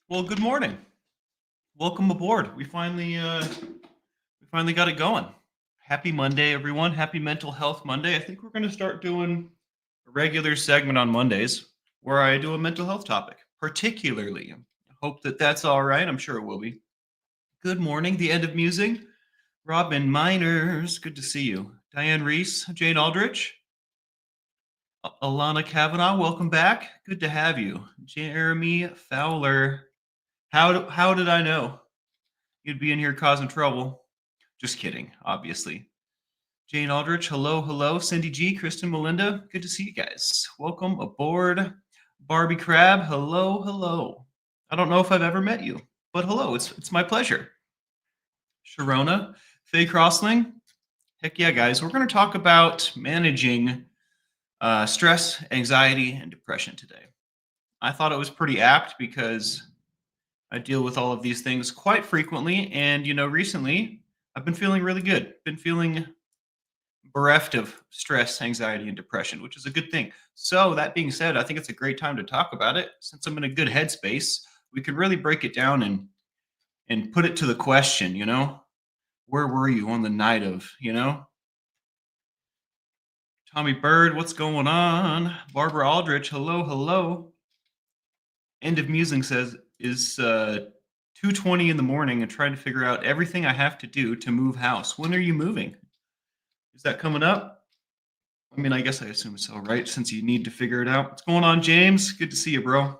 Well, good morning. Welcome aboard. We finally got it going. Happy Monday, everyone. Happy Mental Health Monday. I think we're going to start doing a regular segment on Mondays where I do a mental health topic, particularly. I hope that that's all right. I'm sure it will be. Good morning, the end of musing. Robin Miners, good to see you. Diane Reese, Jane Aldrich, Alana Kavanaugh, welcome back. Good to have you. Jeremy Fowler. How did I know you'd be in here causing trouble? Just kidding, obviously. Jane Aldrich, hello, hello. Cindy G, Kristen, Melinda, good to see you guys. Welcome aboard. Barbie Crab, hello, hello. I don't know if I've ever met you, but hello, it's my pleasure. Sharona, Faye Crossling, heck yeah, guys. We're going to talk about managing stress, anxiety, and depression today. I thought it was pretty apt because I deal with all of these things quite frequently. And, recently I've been feeling really good, been feeling bereft of stress, anxiety, and depression, which is a good thing. So, that being said, I think it's a great time to talk about it. Since I'm in a good headspace, we could really break it down and put it to the question, where were you on the night of, Tommy Bird, what's going on? Barbara Aldrich, hello, hello. End of musing says is 2:20 in the morning and trying to figure out everything I have to do to move house. When are you moving? Is that coming up? I mean, I guess I assume so, right? Since you need to figure it out. What's going on, James? Good to see you, bro.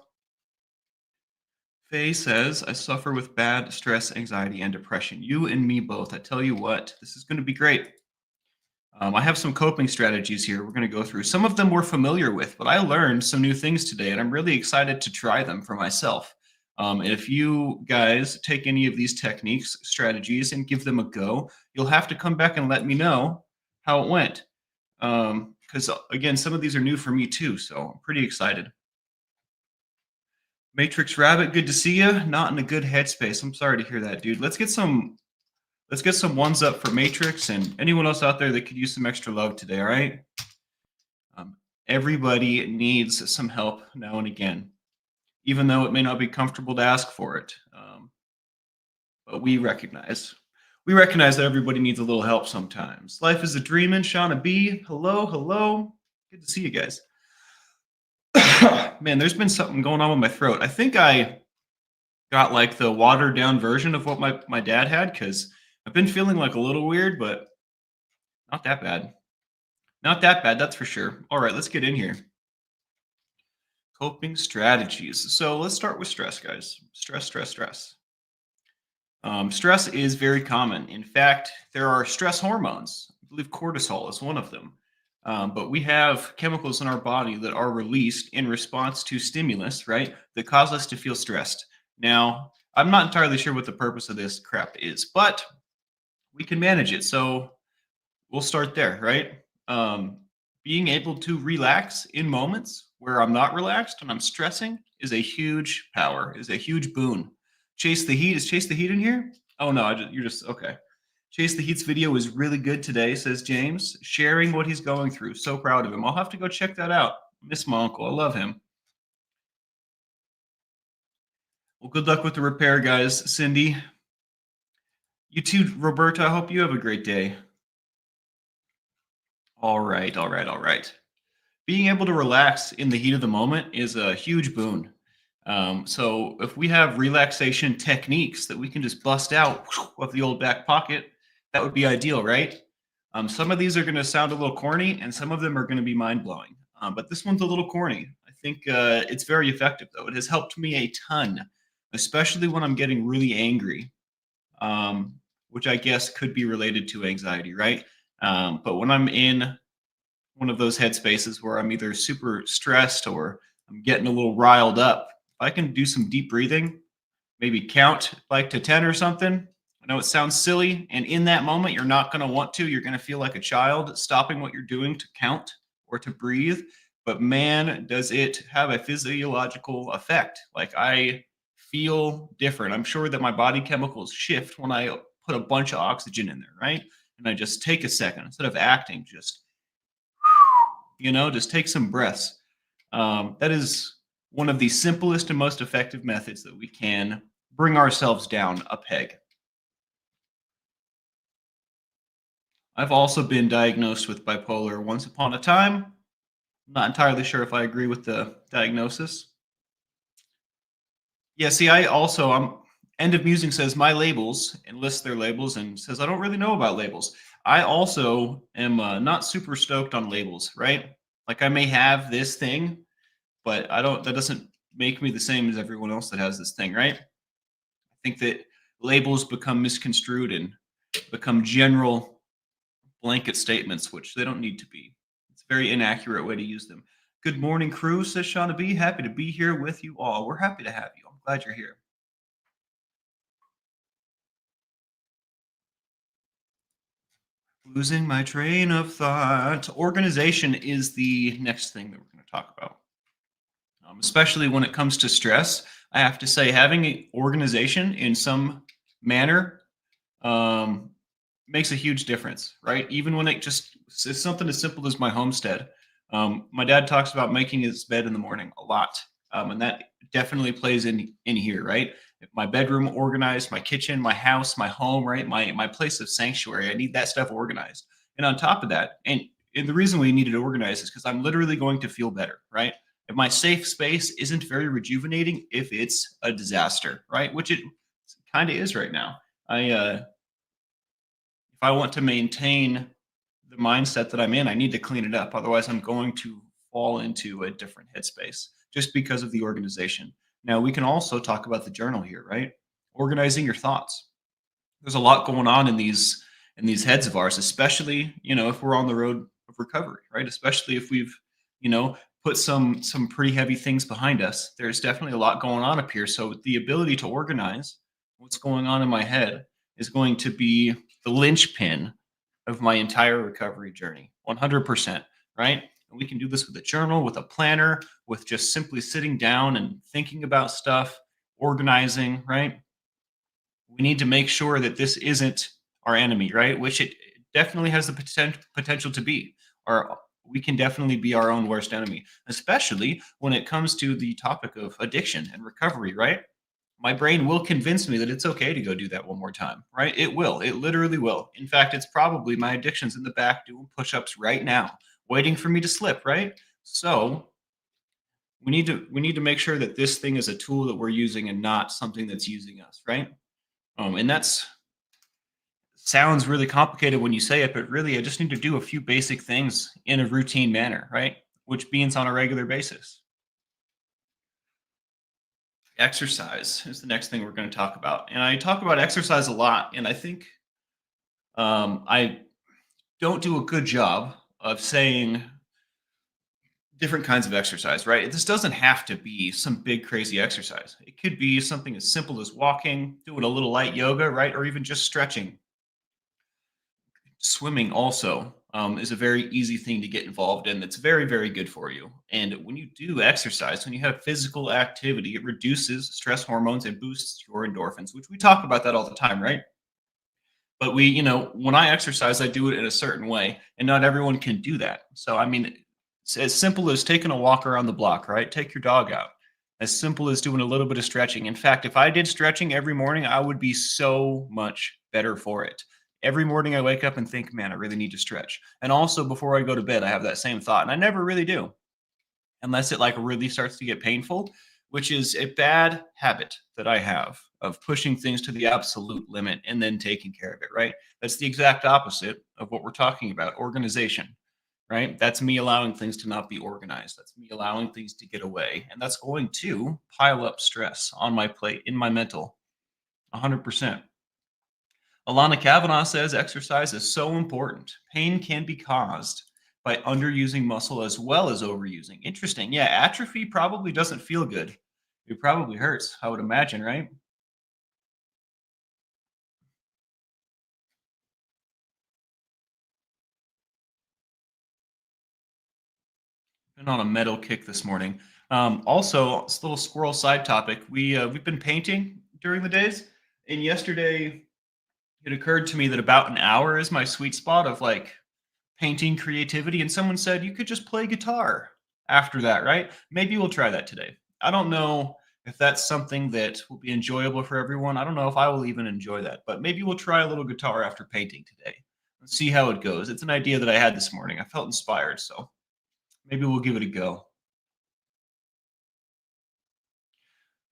Faye says, I suffer with bad stress, anxiety, and depression. You and me both. I tell you what, this is going to be great. I have some coping strategies here we're going to go through. Some of them we're familiar with, but I learned some new things today, and I'm really excited to try them for myself. And if you guys take any of these techniques, strategies, and give them a go, you'll have to come back and let me know how it went. Because, again, some of these are new for me too, so I'm pretty excited. Matrix Rabbit, good to see you. Not in a good headspace. I'm sorry to hear that, dude. Let's get some ones up for Matrix and anyone else out there that could use some extra love today, all right? Everybody needs some help now and again, even though it may not be comfortable to ask for it. But we recognize that everybody needs a little help sometimes. Life is a dreamin'. Shauna B, hello, hello. Good to see you guys. Man, there's been something going on with my throat. I think I got like the watered down version of what my dad had because I've been feeling like a little weird, but not that bad. Not that bad, that's for sure. All right, let's get in here. Coping strategies. So let's start with stress, guys. Stress. Stress is very common. In fact, there are stress hormones. I believe cortisol is one of them. But we have chemicals in our body that are released in response to stimulus, right? That cause us to feel stressed. Now, I'm not entirely sure what the purpose of this crap is, but we can manage it. So we'll start there, right? Being able to relax in moments where I'm not relaxed and I'm stressing is a huge power, is a huge boon. Chase the Heat. Is Chase the Heat in here? Oh, no, you're just, okay. Chase the Heat's video was really good today, says James, sharing what he's going through. So proud of him. I'll have to go check that out. Miss my uncle. I love him. Well, good luck with the repair, guys. Cindy. You too, Roberta. I hope you have a great day. All right. Being able to relax in the heat of the moment is a huge boon. So if we have relaxation techniques that we can just bust out of the old back pocket, that would be ideal, right? Some of these are going to sound a little corny, and some of them are going to be mind-blowing. But this one's a little corny. I think it's very effective, though. It has helped me a ton, especially when I'm getting really angry, which I guess could be related to anxiety, right? But when I'm in one of those headspaces where I'm either super stressed or I'm getting a little riled up, if I can do some deep breathing, maybe count like to 10 or something. I know it sounds silly, and in that moment, you're not going to want to. You're going to feel like a child stopping what you're doing to count or to breathe. But man, does it have a physiological effect. Like I feel different. I'm sure that my body chemicals shift when I put a bunch of oxygen in there, right? And I just take a second instead of acting, just take some breaths. That is one of the simplest and most effective methods that we can bring ourselves down a peg. I've also been diagnosed with bipolar once upon a time. I'm not entirely sure if I agree with the diagnosis. Yeah, see, I'm End of Musing says my labels and lists their labels and says I don't really know about labels. I also am not super stoked on labels, right? Like I may have this thing, but I don't. That doesn't make me the same as everyone else that has this thing, right? I think that labels become misconstrued and become general blanket statements, which they don't need to be. It's a very inaccurate way to use them. Good morning, crew, says Shauna B. Happy to be here with you all. We're happy to have you. I'm glad you're here. Losing my train of thought. Organization is the next thing that we're going to talk about. Especially when it comes to stress, I have to say having a organization in some manner um, makes a huge difference, right? Even when it's something as simple as my homestead. My dad talks about making his bed in the morning a lot, and that definitely plays in here, right? If my bedroom organized, my kitchen, my house, my home, right? My place of sanctuary. I need that stuff organized. And on top of that, and the reason we need it organized is because I'm literally going to feel better, right? If my safe space isn't very rejuvenating, if it's a disaster, right? Which it kind of is right now. If I want to maintain the mindset that I'm in, I need to clean it up. Otherwise, I'm going to fall into a different headspace just because of the organization. Now, we can also talk about the journal here, right? Organizing your thoughts. There's a lot going on in these heads of ours, especially, if we're on the road of recovery, right? Especially if we've, you know, put some pretty heavy things behind us. There's definitely a lot going on up here. So the ability to organize what's going on in my head is going to be the linchpin of my entire recovery journey. 100%, right? And we can do this with a journal, with a planner, with just simply sitting down and thinking about stuff, organizing, right? We need to make sure that this isn't our enemy, right? Which it definitely has the potential to be. Or we can definitely be our own worst enemy, especially when it comes to the topic of addiction and recovery, right? My brain will convince me that it's okay to go do that one more time, right? It will. It literally will. In fact, it's probably my addictions in the back doing push-ups right now, waiting for me to slip, right? So we need to make sure that this thing is a tool that we're using and not something that's using us, right? And that's sounds really complicated when you say it, but really I just need to do a few basic things in a routine manner, right? Which means on a regular basis. Exercise is the next thing we're going to talk about. And I talk about exercise a lot. And I think I don't do a good job of saying different kinds of exercise, right? This doesn't have to be some big, crazy exercise. It could be something as simple as walking, doing a little light yoga, right? Or even just stretching. Swimming also is a very easy thing to get involved in that's very, very good for you. And when you do exercise, when you have physical activity, it reduces stress hormones and boosts your endorphins, which we talk about that all the time, right? But when I exercise, I do it in a certain way, and not everyone can do that. So, I mean, it's as simple as taking a walk around the block, right? Take your dog out. As simple as doing a little bit of stretching. In fact, if I did stretching every morning, I would be so much better for it. Every morning I wake up and think, man, I really need to stretch. And also before I go to bed, I have that same thought, and I never really do unless it like really starts to get painful, which is a bad habit that I have of pushing things to the absolute limit and then taking care of it, right? That's the exact opposite of what we're talking about, organization, right? That's me allowing things to not be organized. That's me allowing things to get away. And that's going to pile up stress on my plate, in my mental, 100%. Alana Kavanaugh says exercise is so important. Pain can be caused by underusing muscle as well as overusing. Interesting. Yeah, atrophy probably doesn't feel good. It probably hurts, I would imagine, right? Been on a metal kick this morning. Also, this little squirrel side topic. We've been painting during the days, and yesterday it occurred to me that about an hour is my sweet spot of like painting creativity. And someone said you could just play guitar after that, right? Maybe we'll try that today. I don't know if that's something that will be enjoyable for everyone. I don't know if I will even enjoy that, but maybe we'll try a little guitar after painting today. Let's see how it goes. It's an idea that I had this morning. I felt inspired, so maybe we'll give it a go.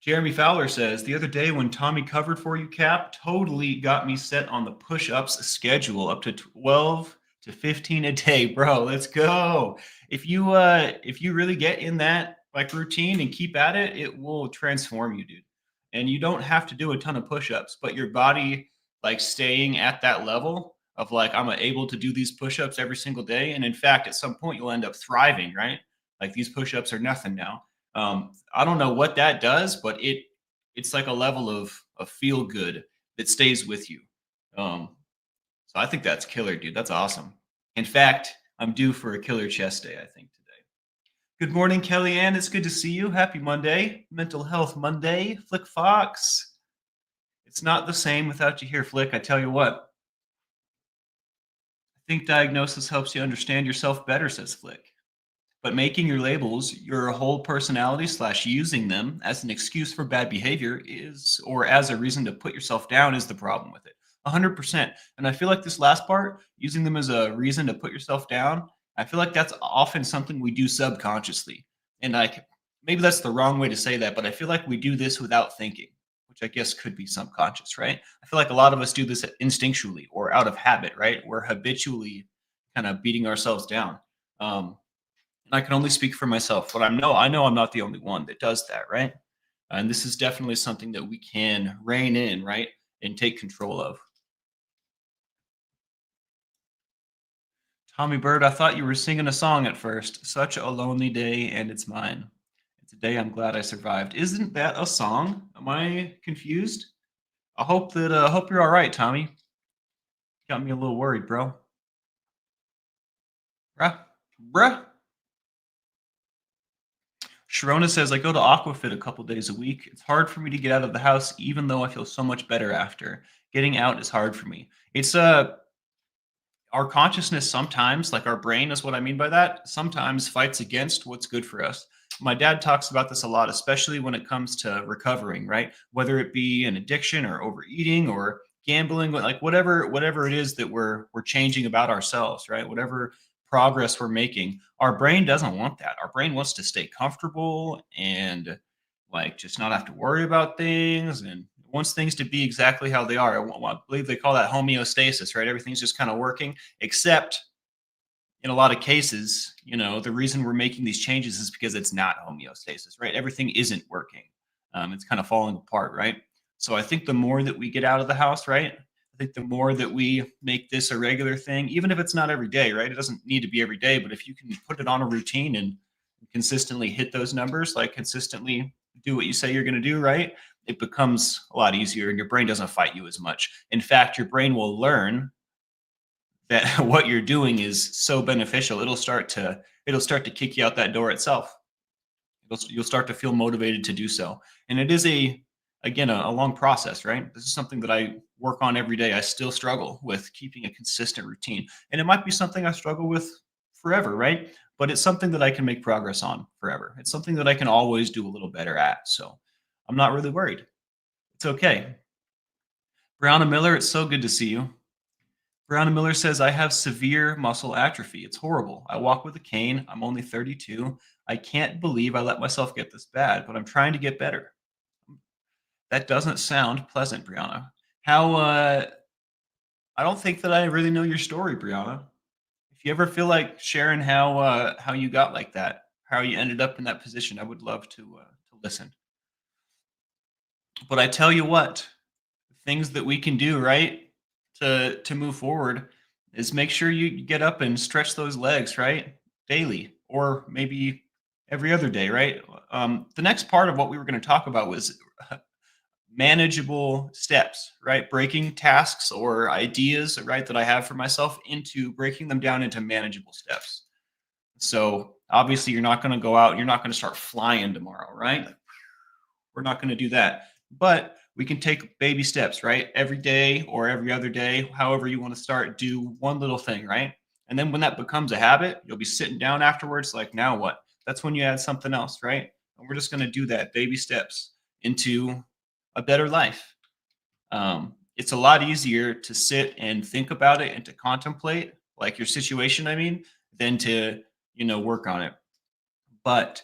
Jeremy Fowler says, the other day when Tommy covered for you, Cap, totally got me set on the push-ups schedule up to 12 to 15 a day. Bro, let's go. If you really get in that like routine and keep at it, it will transform you, dude. And you don't have to do a ton of push-ups, but your body like staying at that level of like I'm able to do these push-ups every single day. And in fact, at some point you'll end up thriving, right? Like these push-ups are nothing now. I don't know what that does, but it's like a level of feel good that stays with you. Um, so I think that's killer, dude. That's awesome. In fact, I'm due for a killer chest day, I think, today. Good morning, Kellyanne. It's good to see you. Happy Monday. Mental Health Monday. Flick Fox. It's not the same without you here, Flick. I tell you what. I think diagnosis helps you understand yourself better, says Flick. But making your labels your whole personality slash using them as an excuse for bad behavior is, or as a reason to put yourself down is the problem with it. 100%. And I feel like this last part, using them as a reason to put yourself down, I feel like that's often something we do subconsciously. And like, maybe that's the wrong way to say that, but I feel like we do this without thinking, which I guess could be subconscious, right? I feel like a lot of us do this instinctually or out of habit, right? We're habitually kind of beating ourselves down. And I can only speak for myself, but I know I'm not the only one that does that, right? And this is definitely something that we can rein in, right? And take control of. Tommy Bird, I thought you were singing a song at first. Such a lonely day, and it's mine. It's a day I'm glad I survived. Isn't that a song? Am I confused? I hope you're all right, Tommy. Got me a little worried, bro. Bruh, bruh. Sharona says, I go to Aquafit a couple days a week. It's hard for me to get out of the house, even though I feel so much better after. Getting out is hard for me. It's our consciousness sometimes, like our brain is what I mean by that, sometimes fights against what's good for us. My dad talks about this a lot, especially when it comes to recovering, right? Whether it be an addiction or overeating or gambling, like whatever it is that we're changing about ourselves, right? Whatever progress we're making, our brain doesn't want that. Our brain wants to stay comfortable and like just not have to worry about things and wants things to be exactly how they are. I believe they call that homeostasis, right? Everything's just kind of working, except in a lot of cases, the reason we're making these changes is because it's not homeostasis, right? Everything isn't working. It's kind of falling apart, right? So I think the more that we get out of the house, right? I think the more that we make this a regular thing, even if it's not every day, right? It doesn't need to be every day, but if you can put it on a routine and consistently hit those numbers, like consistently do what you say you're going to do, right? It becomes a lot easier and your brain doesn't fight you as much. In fact, your brain will learn that what you're doing is so beneficial. It'll start to kick you out that door itself. You'll start to feel motivated to do so. And it is a long process, right? This is something that I work on every day. I still struggle with keeping a consistent routine. And it might be something I struggle with forever, right? But it's something that I can make progress on forever. It's something that I can always do a little better at. So I'm not really worried. It's okay. Brianna Miller, it's so good to see you. Brianna Miller says, I have severe muscle atrophy. It's horrible. I walk with a cane. I'm only 32. I can't believe I let myself get this bad, but I'm trying to get better. That doesn't sound pleasant, Brianna. I don't think that I really know your story, Brianna. If you ever feel like sharing how you got like that, how you ended up in that position, I would love to listen. But I tell you what, things that we can do, right, to move forward is make sure you get up and stretch those legs, right, daily, or maybe every other day, right? The next part of what we were going to talk about was manageable steps, right? Breaking tasks or ideas, right, that I have for myself into breaking them down into manageable steps. So obviously, you're not going to go out, you're not going to start flying tomorrow, right? We're not going to do that. But we can take baby steps, right? Every day or every other day, however you want to start, do one little thing, right? And then when that becomes a habit, you'll be sitting down afterwards, like, now what? That's when you add something else, right? And we're just going to do that baby steps into a better life. It's a lot easier to sit and think about it and to contemplate like your situation, I mean, than to, work on it. But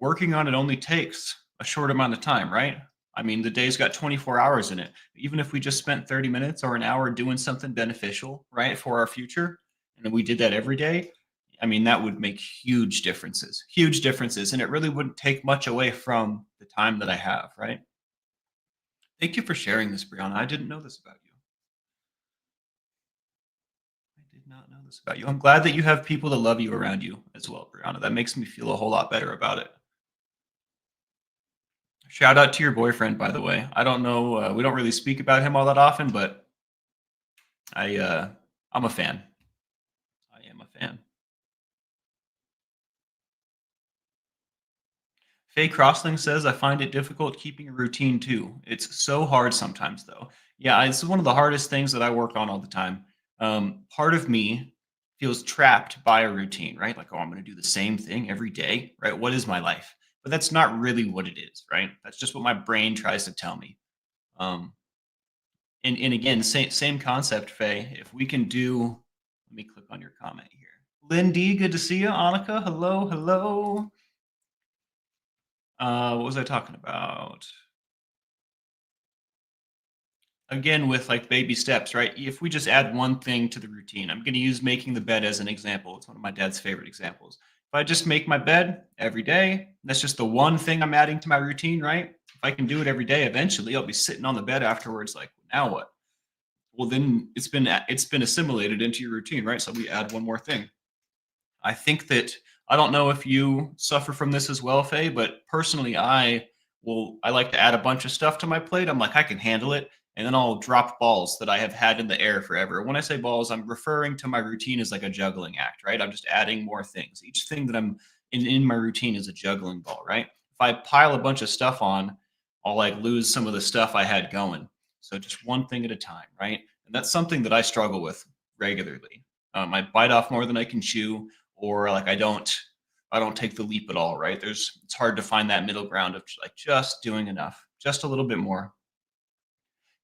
working on it only takes a short amount of time, right? I mean, the day's got 24 hours in it. Even if we just spent 30 minutes or an hour doing something beneficial, right, for our future, and we did that every day, I mean, that would make huge differences. And it really wouldn't take much away from the time that I have, right? Thank you for sharing this, Brianna. I didn't know this about you. I did not know this about you. I'm glad that you have people that love you around you as well, Brianna. That makes me feel a whole lot better about it. Shout out to your boyfriend, by the way. I don't know. We don't really speak about him all that often, but I'm a fan. I am a fan. Faye Crossling says, I find it difficult keeping a routine too. It's so hard sometimes, though. Yeah, it's one of the hardest things that I work on all the time. Part of me feels trapped by a routine, right? Like, oh, I'm going to do the same thing every day, right? What is my life? But that's not really what it is, right? That's just what my brain tries to tell me. Um, and again, same concept, Faye. If we can do, let me click on your comment here. Lindy, good to see you. Annika, hello, hello. What was I talking about? Again, with like baby steps, right? If we just add one thing to the routine, I'm going to use making the bed as an example. It's one of my dad's favorite examples. If I just make my bed every day, that's just the one thing I'm adding to my routine, right? If I can do it every day, eventually I'll be sitting on the bed afterwards, like, now what? Well, then it's been assimilated into your routine, right? So we add one more thing. I think that I don't know if you suffer from this as well, Faye, but personally, I like to add a bunch of stuff to my plate. I'm like, I can handle it. And then I'll drop balls that I have had in the air forever. When I say balls, I'm referring to my routine as like a juggling act, right? I'm just adding more things. Each thing that I'm in my routine is a juggling ball, right? If I pile a bunch of stuff on, I'll like lose some of the stuff I had going. So just one thing at a time, right? And that's something that I struggle with regularly. I bite off more than I can chew, or like I don't take the leap at all, right? It's hard to find that middle ground of like just doing enough, just a little bit more.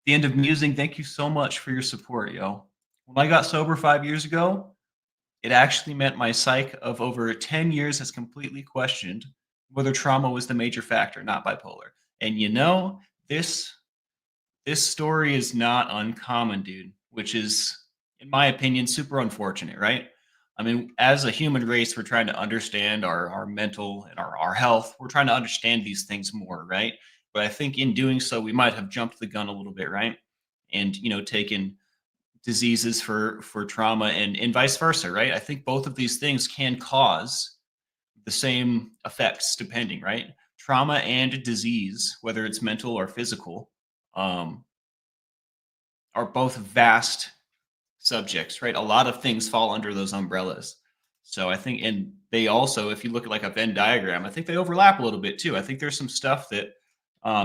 The end of musing, thank you so much for your support, yo. When I got sober 5 years ago, it actually meant my psych of over 10 years has completely questioned whether trauma was the major factor, not bipolar. And this this story is not uncommon, dude, which is, in my opinion, super unfortunate, right? I mean, as a human race, we're trying to understand our mental and our health. We're trying to understand these things more, right? But I think in doing so, we might have jumped the gun a little bit, right? And taken diseases for trauma and vice versa, right? I think both of these things can cause the same effects depending, right? Trauma and disease, whether it's mental or physical, um, are both vast subjects, right? A lot of things fall under those umbrellas. So I think, and they also, if you look at like a Venn diagram, I think they overlap a little bit too. I think there's some stuff that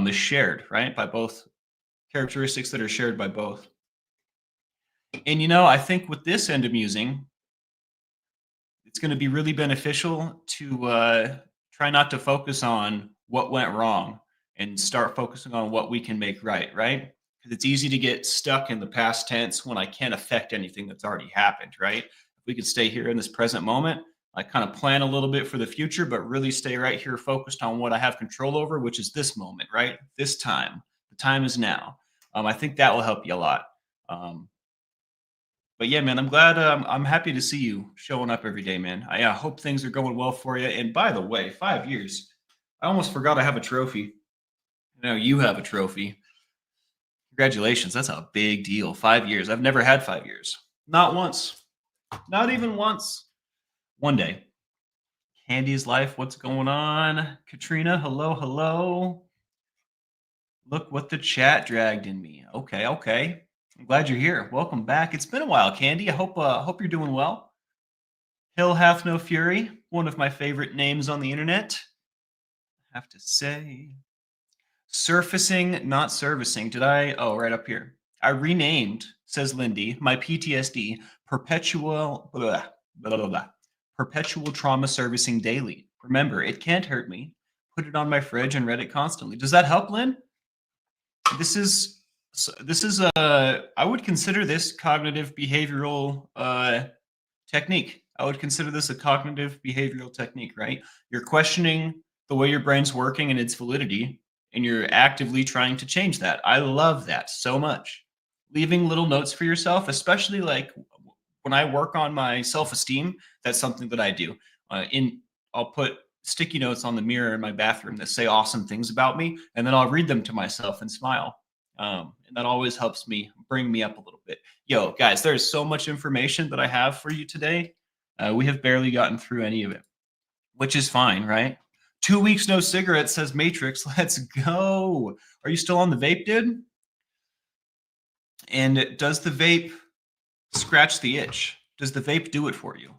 is shared, right, by both, characteristics that are shared by both. And I think with this end of musing, it's going to be really beneficial to try not to focus on what went wrong and start focusing on what we can make right, right? Because it's easy to get stuck in the past tense when I can't affect anything that's already happened, right? If we could stay here in this present moment, I kind of plan a little bit for the future, but really stay right here focused on what I have control over, which is this moment, right? This time. The time is now. I think that will help you a lot. But yeah, man, I'm glad. I'm happy to see you showing up every day, man. I hope things are going well for you. And by the way, 5 years. I almost forgot I have a trophy. Now you have a trophy. Congratulations. That's a big deal. 5 years. I've never had 5 years. Not once. Not even once. One day. Candy's life. What's going on? Katrina. Hello. Hello. Look what the chat dragged in me. Okay. Okay. I'm glad you're here. Welcome back. It's been a while, Candy. I hope you're doing well. Hill hath no fury. One of my favorite names on the internet. I have to say. Surfacing, not servicing. Did I? Oh, right up here. I renamed, says Lindy, my PTSD perpetual trauma servicing daily. Remember, it can't hurt me. put it on my fridge and read it constantly. Does that help, Lynn? This is I would consider this cognitive behavioral technique. I would consider this a cognitive behavioral technique, right? You're questioning the way your brain's working and its validity, and you're actively trying to change that. I love that so much. Leaving little notes for yourself, especially like when I work on my self-esteem, that's something that I do. I'll put sticky notes on the mirror in my bathroom that say awesome things about me, and then I'll read them to myself and smile. And that always helps me bring me up a little bit. Yo, guys, there's so much information that I have for you today. We have barely gotten through any of it, which is fine, right? 2 weeks no cigarettes, says Matrix. Let's go. Are you still on the vape, dude? And does the vape scratch the itch? Does the vape do it for you?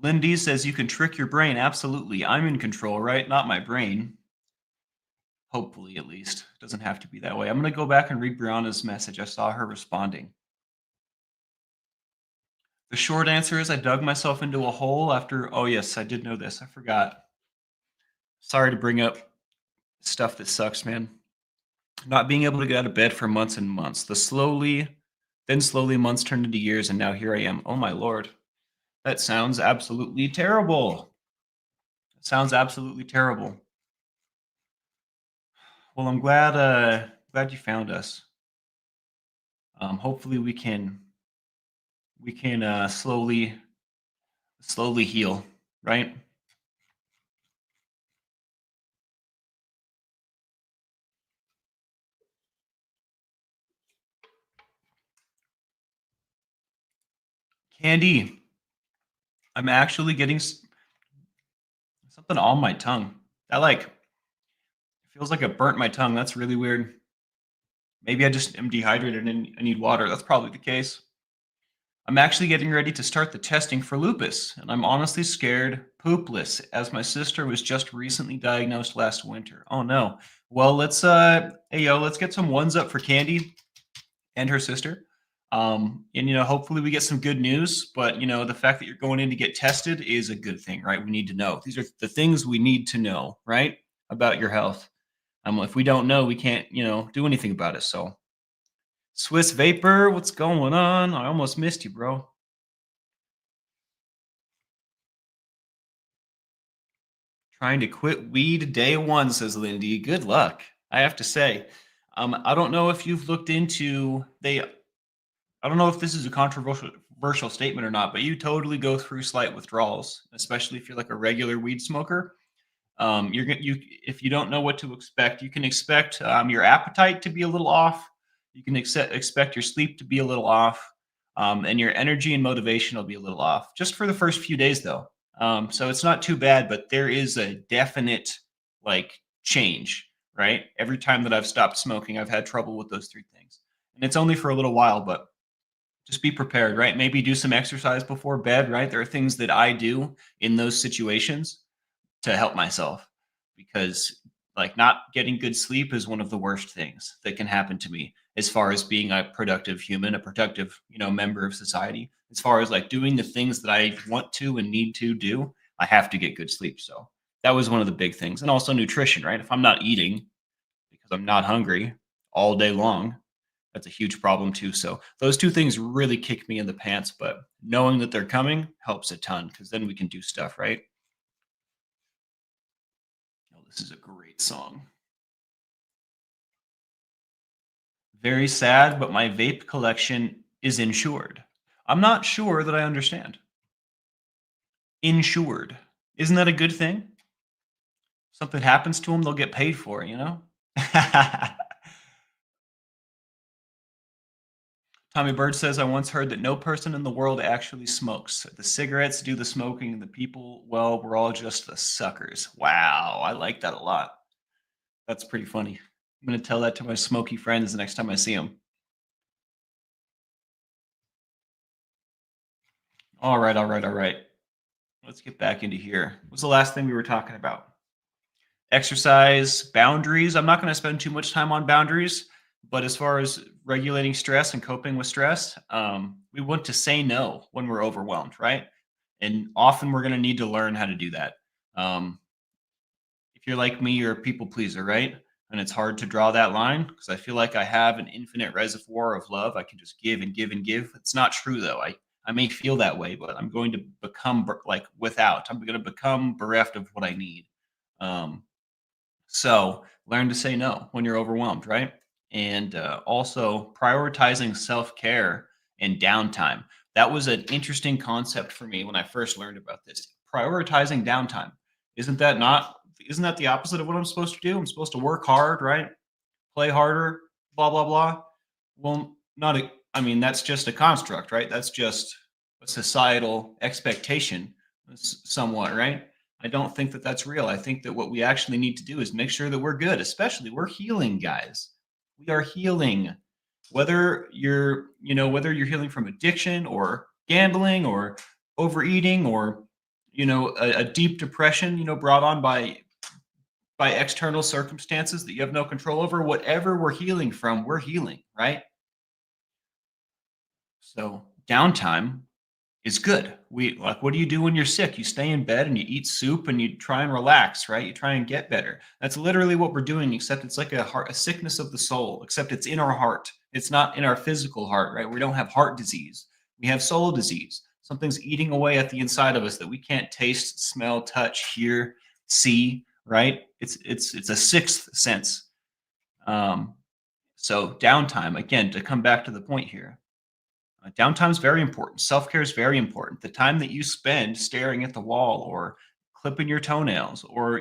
Lindy says you can trick your brain. Absolutely. I'm in control, right? Not my brain. Hopefully, at least. It doesn't have to be that way. I'm going to go back and read Brianna's message. I saw her responding. The short answer is I dug myself into a hole after. Oh, yes, I did know this. I forgot. Sorry to bring up stuff that sucks, man. Not being able to get out of bed for months and months. Then slowly months turned into years, and now here I am. Oh, my Lord. That sounds absolutely terrible. It sounds absolutely terrible. Well, I'm glad you found us. Hopefully we can slowly heal, right? Candy, I'm actually getting something on my tongue. That feels like it burnt my tongue. That's really weird. Maybe I just am dehydrated and I need water. That's probably the case. I'm actually getting ready to start the testing for lupus, and I'm honestly scared poopless, as my sister was just recently diagnosed last winter. Oh no. Well, let's get some ones up for Candy and her sister. And hopefully we get some good news. But the fact that you're going in to get tested is a good thing, right? We need to know. These are the things we need to know, right, about your health. If we don't know, we can't, do anything about it. So, Swiss Vapor, what's going on? I almost missed you, bro. Trying to quit weed day one, says Lindy. Good luck. I have to say, I don't know if you've looked into I don't know if this is a controversial statement or not, but you totally go through slight withdrawals, especially if you're like a regular weed smoker. If you don't know what to expect, you can expect your appetite to be a little off. You can expect your sleep to be a little off, and your energy and motivation will be a little off. Just for the first few days, though. So it's not too bad, but there is a definite change. Right? Every time that I've stopped smoking, I've had trouble with those three things, and it's only for a little while, but just be prepared, right? Maybe do some exercise before bed, right? There are things that I do in those situations to help myself because not getting good sleep is one of the worst things that can happen to me as far as being a productive human, a productive, member of society. As far as doing the things that I want to and need to do, I have to get good sleep. So that was one of the big things. And also nutrition, right? If I'm not eating because I'm not hungry all day long, that's a huge problem too. So those two things really kick me in the pants, but knowing that they're coming helps a ton because then we can do stuff, right? Oh, this is a great song. Very sad, but my vape collection is insured. I'm not sure that I understand. Insured. Isn't that a good thing? Something happens to them, they'll get paid for, Tommy Bird says, I once heard that no person in the world actually smokes. The cigarettes do the smoking, and the people, well, we're all just the suckers. Wow, I like that a lot. That's pretty funny. I'm going to tell that to my smoky friends the next time I see them. All right. Let's get back into here. What's the last thing we were talking about? Exercise, boundaries. I'm not going to spend too much time on boundaries, but as far as regulating stress and coping with stress, we want to say no when we're overwhelmed, right? And often we're going to need to learn how to do that. Um, if you're like me, you're a people pleaser, right? And it's hard to draw that line because I feel like I have an infinite reservoir of love. I can just give and give and give. It's not true though. I may feel that way, but I'm going to become like without. I'm going to become bereft of what I need. Um, so learn to say no when you're overwhelmed, right? And also prioritizing self care and downtime. That was an interesting concept for me when I first learned about this. Prioritizing downtime. Isn't that not? Isn't that the opposite of what I'm supposed to do? I'm supposed to work hard, right? Play harder, blah blah blah. Well, not a, I mean, that's just a construct, right? That's just a societal expectation, somewhat, right? I don't think that that's real. I think that what we actually need to do is make sure that we're good, especially we're healing, guys. We are healing. Whether you're, whether you're healing from addiction or gambling or overeating or, a deep depression, brought on by external circumstances that you have no control over, whatever we're healing from, we're healing, right? So downtime is good. We like, what do you do when you're sick? You stay in bed and you eat soup and you try and relax, right? You try and get better. That's literally what we're doing, except it's like a sickness of the soul, except it's in our heart. It's not in our physical heart, right? We don't have heart disease. We have soul disease. Something's eating away at the inside of us that we can't taste, smell, touch, hear, see, right? It's a sixth sense. Um, so downtime, again, to come back to the point here, downtime is very important. Self care is very important. The time that you spend staring at the wall or clipping your toenails or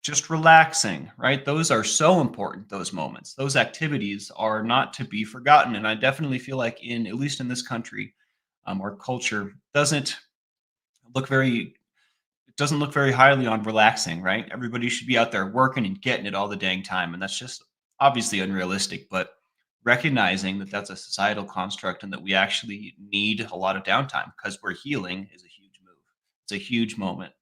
just relaxing, right? Those are so important. Those moments, those activities are not to be forgotten. And I definitely feel like in at least in this country, our culture look very doesn't look very highly on relaxing, right? Everybody should be out there working and getting it all the dang time. And that's just obviously unrealistic, but recognizing that that's a societal construct and that we actually need a lot of downtime because we're healing is a huge move. It's a huge moment.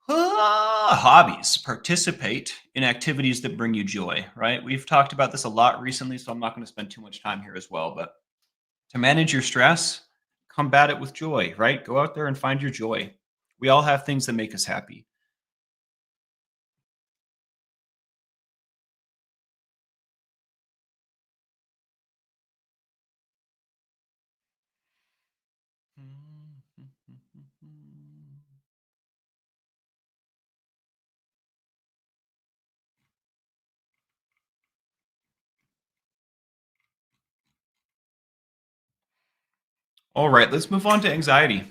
Hobbies. Participate in activities that bring you joy, right? We've talked about this a lot recently, so I'm not going to spend too much time here as well. But to manage your stress, combat it with joy, right? Go out there and find your joy. We all have things that make us happy. All right, let's move on to anxiety.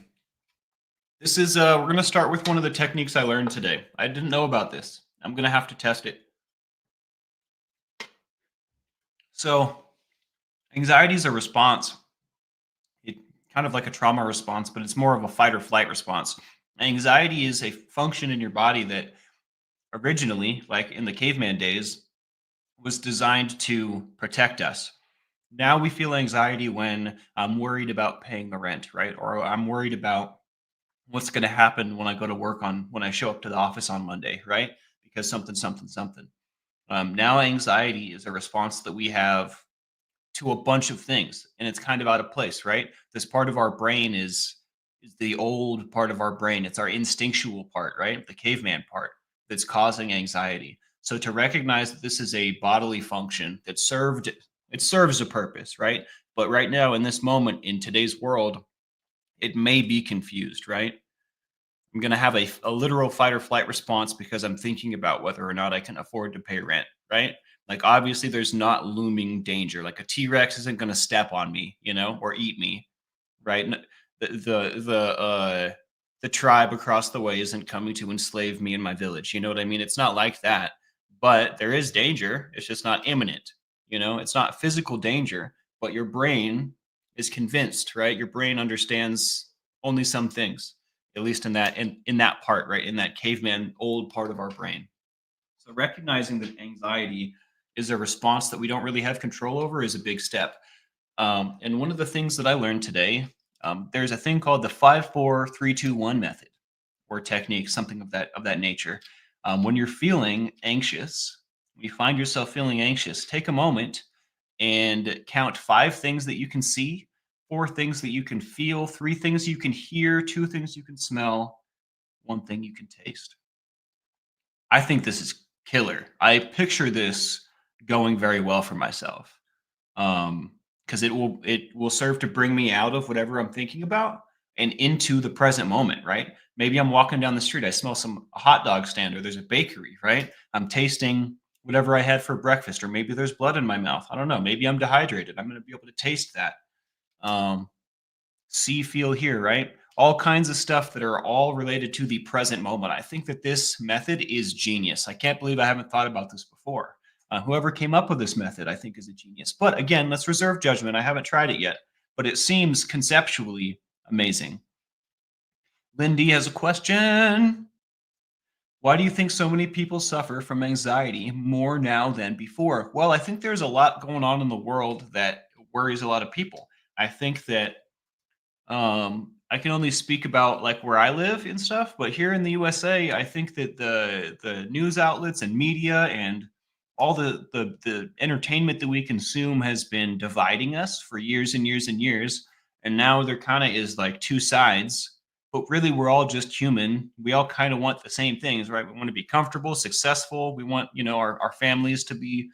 This is we're going to start with one of the techniques I learned today. I didn't know about this. I'm going to have to test it. So, anxiety is a response. It kind of like a trauma response, but it's more of a fight or flight response. Anxiety is a function in your body that originally, like in the caveman days, was designed to protect us. Now we feel anxiety when I'm worried about paying the rent, right? Or I'm worried about what's going to happen when I go to work on when I show up to the office on Monday, right? Because something, something, something. Now anxiety is a response that we have to a bunch of things, and it's kind of out of place, right? This part of our brain is the old part of our brain. It's our instinctual part, right? The caveman part that's causing anxiety. So to recognize that this is a bodily function that serves a purpose, right? But right now in this moment in today's world, it may be confused, right? I'm going to have a literal fight or flight response because I'm thinking about whether or not I can afford to pay rent, right? Like obviously there's not looming danger. Like a T-Rex isn't going to step on me, or eat me, right? The tribe across the way isn't coming to enslave me in my village. You know what I mean? It's not like that, but there is danger. It's just not imminent. It's not physical danger, but your brain is convinced, right? Your brain understands only some things, at least in that part, right? In that caveman old part of our brain. So recognizing that anxiety is a response that we don't really have control over is a big step. And one of the things that I learned today, there's a thing called the 5-4-3-2-1 method or technique, something of that nature. When you're feeling anxious, when you find yourself feeling anxious, take a moment and count 5 things that you can see, four things that you can feel, three things you can hear, two things you can smell, one thing you can taste. I think this is killer. I picture this going very well for myself. Because it will serve to bring me out of whatever I'm thinking about and into the present moment, right? Maybe I'm walking down the street, I smell some a hot dog stand or there's a bakery, right? I'm tasting whatever I had for breakfast, or maybe there's blood in my mouth. I don't know. Maybe I'm dehydrated. I'm going to be able to taste that. Um, See, feel, hear, right? All kinds of stuff that are all related to the present moment. I think that this method is genius. I can't believe I haven't thought about this before. Whoever came up with this method, I think, is a genius. But again, let's reserve judgment. I haven't tried it yet, but it seems conceptually amazing. Lindy has a question. Why do you think so many people suffer from anxiety more now than before? Well, I think there's a lot going on in the world that worries a lot of people. I think that I can only speak about like where I live and stuff, but here in the USA, I think that the news outlets and media and all the entertainment that we consume has been dividing us for years and years and years. And now there kind of is like two sides, but really we're all just human. We all kind of want the same things, right? We want to be comfortable, successful. We want, our families to be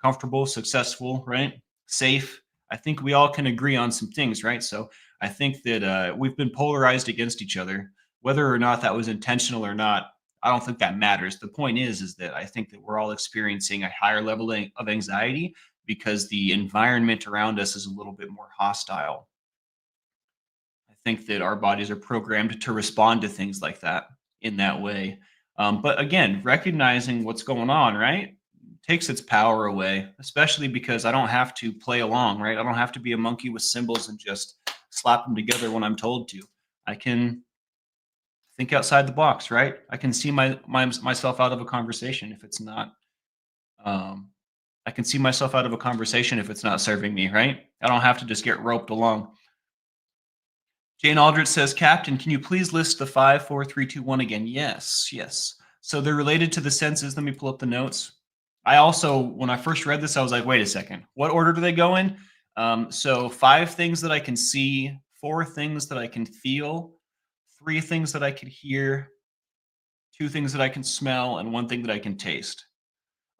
comfortable, successful, right? Safe. I think we all can agree on some things, right? So I think that we've been polarized against each other, whether or not that was intentional or not. I don't think that matters. The point is that I think that we're all experiencing a higher level of anxiety because the environment around us is a little bit more hostile. I think that our bodies are programmed to respond to things like that in that way. But again, recognizing what's going on, right, takes its power away, especially because I don't have to play along, right? I don't have to be a monkey with cymbals and just slap them together when I'm told to. I can think outside the box, right? I can see myself out of a conversation if it's not. Um, I can see myself out of a conversation if it's not serving me, right? I don't have to just get roped along. Jane Aldrich says, Captain, can you please list the 5, 4, 3, 2, 1 again? Yes, yes. So they're related to the senses. Let me pull up the notes. I also, when I first read this, I was like, wait a second. What order do they go in? So 5 things that I can see, 4 things that I can feel, 3 things that I can hear, 2 things that I can smell, and 1 thing that I can taste.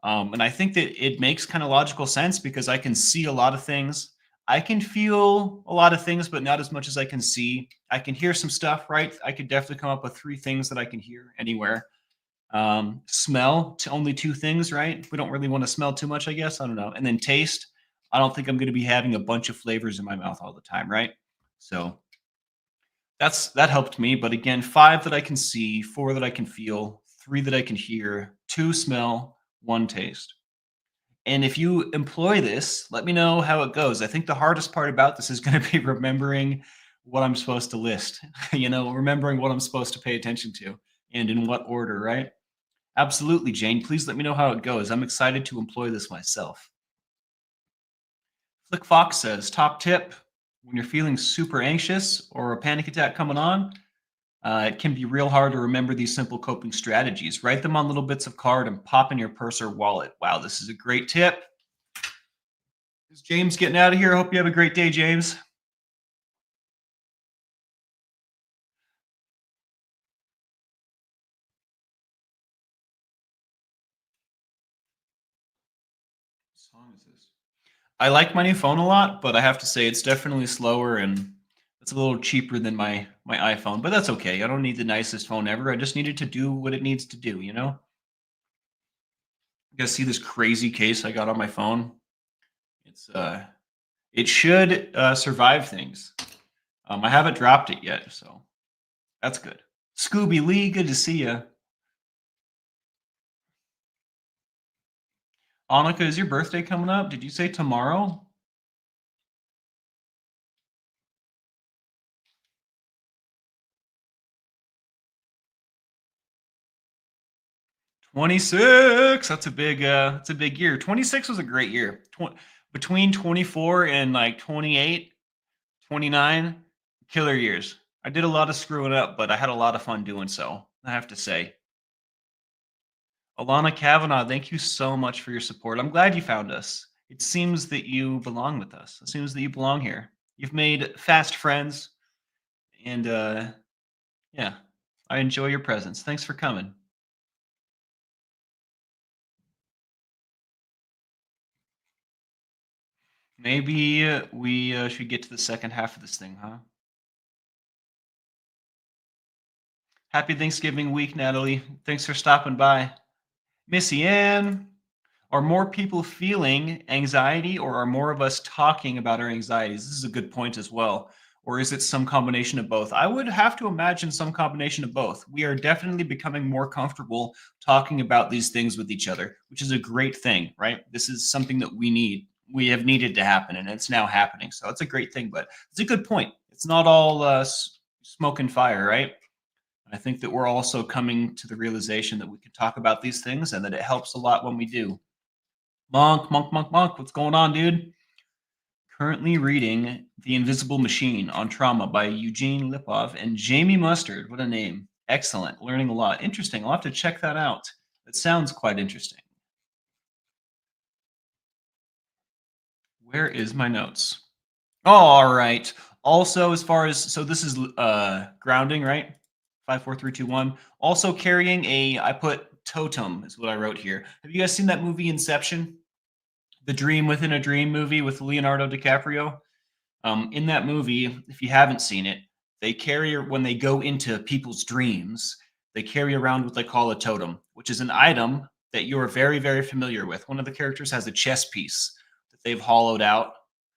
And I think that it makes kind of logical sense because I can see a lot of things. I can feel a lot of things, but not as much as I can see. I can hear some stuff, right? I could definitely come up with 3 things that I can hear anywhere. Smell to only 2 things, right? We don't really want to smell too much, I guess. I don't know. And then taste. I don't think I'm going to be having a bunch of flavors in my mouth all the time, right? So that helped me. But again, 5 that I can see, 4 that I can feel, 3 that I can hear, 2 smell, 1 taste. And if you employ this, let me know how it goes. I think the hardest part about this is going to be remembering what I'm supposed to list, remembering what I'm supposed to pay attention to and in what order, right? Absolutely, Jane. Please let me know how it goes. I'm excited to employ this myself. Flick Fox says, top tip when you're feeling super anxious or a panic attack coming on, it can be real hard to remember these simple coping strategies. Write them on little bits of card and pop in your purse or wallet. Wow, this is a great tip. Is James getting out of here? I hope you have a great day, James. What song is this? I like my new phone a lot, but I have to say it's definitely slower and it's a little cheaper than my iPhone, but that's okay. I don't need the nicest phone ever. I just need it to do what it needs to do, You guys see this crazy case I got on my phone? It should survive things. I haven't dropped it yet, so that's good. Scooby Lee, good to see you. Annika, is your birthday coming up? Did you say tomorrow? '26. That's a big year. '26 was a great year. Between 24 and like 28, 29, killer years. I did a lot of screwing up, but I had a lot of fun doing so, I have to say. Alana Kavanaugh, thank you so much for your support. I'm glad you found us. It seems that you belong with us. It seems that you belong here. You've made fast friends, and yeah, I enjoy your presence. Thanks for coming. Maybe we should get to the second half of this thing, huh? Happy Thanksgiving week, Natalie. Thanks for stopping by. Missy Ann. Are more people feeling anxiety, or are more of us talking about our anxieties? This is a good point as well. Or is it some combination of both? I would have to imagine some combination of both. We are definitely becoming more comfortable talking about these things with each other, which is a great thing, right? This is something that we need. We have needed to happen, and it's now happening. So it's a great thing, but it's a good point. It's not all smoke and fire, right? I think that we're also coming to the realization that we can talk about these things and that it helps a lot when we do. Monk, what's going on, dude? Currently reading The Invisible Machine on Trauma by Eugene Lipov and Jamie Mustard. What a name. Excellent. Learning a lot. Interesting. I'll have to check that out. It sounds quite interesting. Where is my notes? Oh, all right. Also, as far as so this is grounding, right? 5, 4, 3, 2, 1. Also carrying a I put totem is what I wrote here. Have you guys seen that movie Inception? The Dream Within a Dream movie with Leonardo DiCaprio? In that movie, if you haven't seen it, they carry when they go into people's dreams, they carry around what they call a totem, which is an item that you're very, very familiar with. One of the characters has a chess piece that they've hollowed out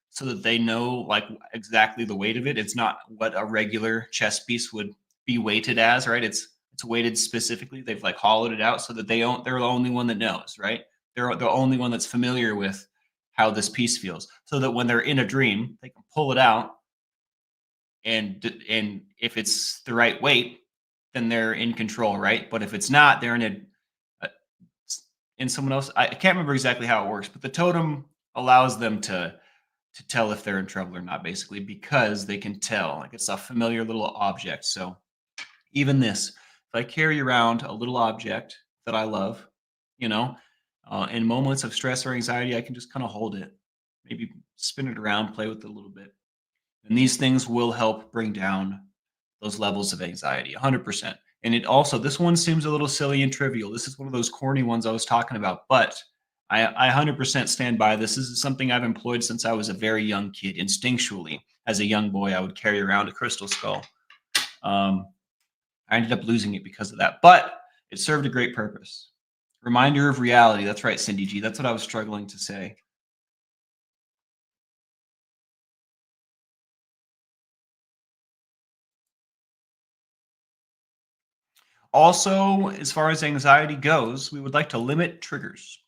so that they know like exactly the weight of it. It's not what a regular chess piece would be weighted as, right? It's weighted specifically. They've like hollowed it out so that they're the only one that knows, right? They're the only one that's familiar with how this piece feels, so that when they're in a dream, they can pull it out and if it's the right weight, then they're in control, right? But if it's not, they're a in someone else. I can't remember exactly how it works, but the totem allows them to tell if they're in trouble or not, basically, because they can tell. Like it's a familiar little object. So even this, if I carry around a little object that I love, you know, in moments of stress or anxiety, I can just kind of hold it, maybe spin it around, play with it a little bit. And these things will help bring down those levels of anxiety 100%. And it also, this one seems a little silly and trivial. This is one of those corny ones I was talking about, but I 100% stand by this. This is something I've employed since I was a very young kid. Instinctually, as a young boy, I would carry around a crystal skull. Um, I ended up losing it because of that, but it served a great purpose. Reminder of reality. That's right, Cindy G. That's what I was struggling to say. Also, as far as anxiety goes, we would like to limit triggers.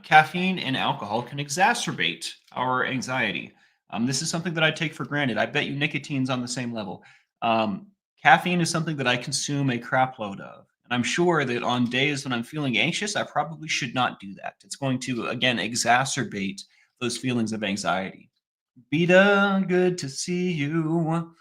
Caffeine and alcohol can exacerbate our anxiety. This is something that I take for granted. I bet you nicotine's on the same level. Caffeine is something that I consume a crap load of. And I'm sure that on days when I'm feeling anxious, I probably should not do that. It's going to, again, exacerbate those feelings of anxiety. Beta, good to see you.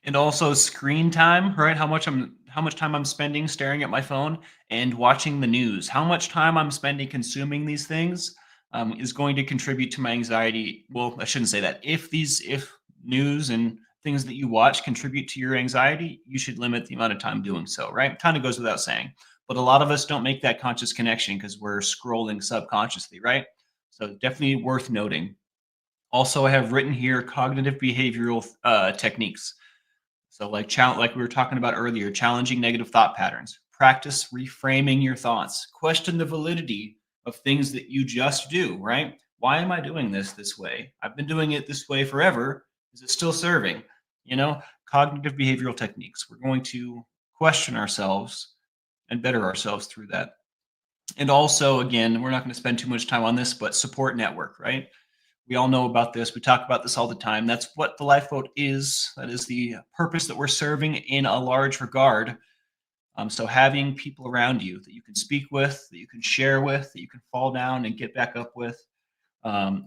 And also screen time, right? How much time I'm spending staring at my phone and watching the news. How much time I'm spending consuming these things is going to contribute to my anxiety. Well, I shouldn't say that. If news and things that you watch contribute to your anxiety, you should limit the amount of time doing so, right? Kind of goes without saying. But a lot of us don't make that conscious connection because we're scrolling subconsciously, right? So definitely worth noting. Also, I have written here cognitive behavioral techniques. So, like we were talking about earlier, challenging negative thought patterns. Practice reframing your thoughts. Question the validity of things that you just do. Right? Why am I doing this way? I've been doing it this way forever. Is it still serving? You know, cognitive behavioral techniques. We're going to question ourselves and better ourselves through that. And also, again, we're not going to spend too much time on this, but support network. Right? We all know about this. We talk about this all the time. That's what the lifeboat is. That is the purpose that we're serving in a large regard. So having people around you that you can speak with, that you can share with, that you can fall down and get back up with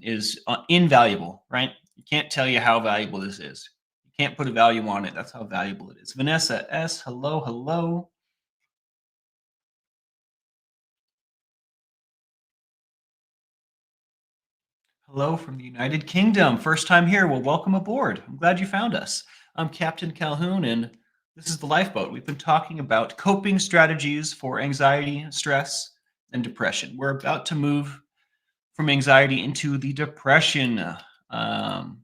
is invaluable, right? You can't tell you how valuable this is. You can't put a value on it. That's how valuable it is. Vanessa S, hello, hello. Hello from the United Kingdom. First time here. Well, welcome aboard. I'm glad you found us. I'm Captain Calhoun, and this is the Lifeboat. We've been talking about coping strategies for anxiety, stress, and depression. We're about to move from anxiety into the depression. Um,